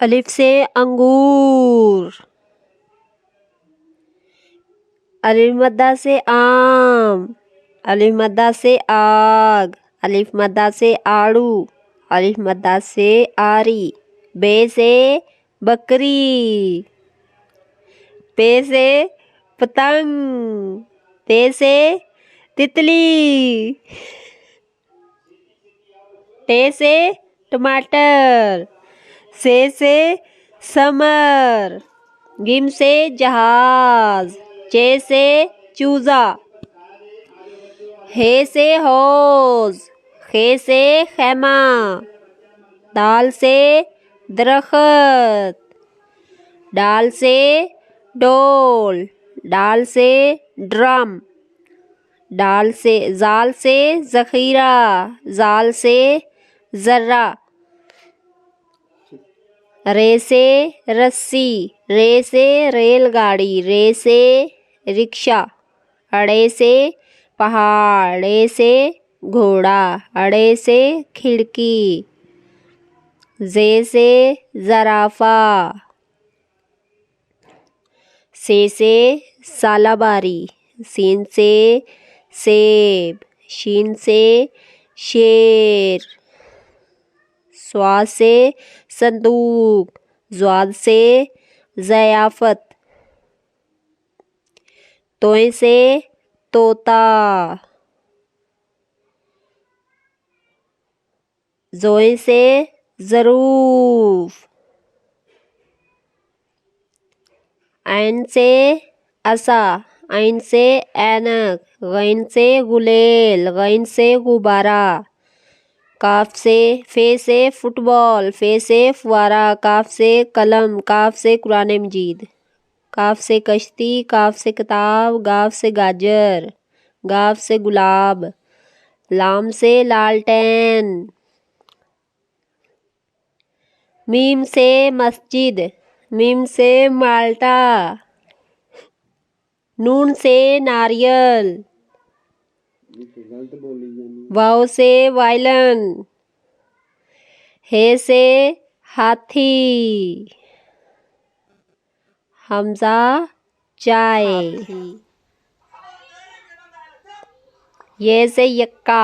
الف سے انگور، الف مدہ سے آم، الف مدہ سے آگ، الف مدہ سے آڑو، الف مدہ سے آری، بے سے بکری، پے سے پتنگ، تے سے تتلی، ٹے سے ٹماٹر، سے سمر، گم سے جہاز، چے سے چوزا، ہے سے حوض، خے سے خیمہ، دال سے درخت، ڈال سے ڈول، ڈال سے ڈرم، زال سے ذخیرہ، زال سے ذرہ، رے سے رسی، رے سے ریل گاڑی، رے سے رکشہ، اڑے سے پہاڑ، ڑے سے گھوڑا، اڑے سے کھڑکی، زے سے زرافہ، سے سالہ باری، سین سے سیب، شین سے شیر، صاد سے صندوق، ضاد سے ضیافت، توئے سے طوطا، زوئے سے ظروف، عین سے عصا، عین سے عینک، غین سے غلیل، غین سے غبارہ، کاف سے فے سے فٹ بال، فے سے فوارہ، کاف سے قلم، کاف سے قرآن مجید، کاف سے کشتی، کاف سے کتاب، گاف سے گاجر، گاف سے گلاب، لام سے لالٹین، میم سے مسجد، میم سے مالٹا، نون سے ناریل، واو سے وائلن، ہے سے ہاتھی، حمزہ چائے، یہ سے یکا۔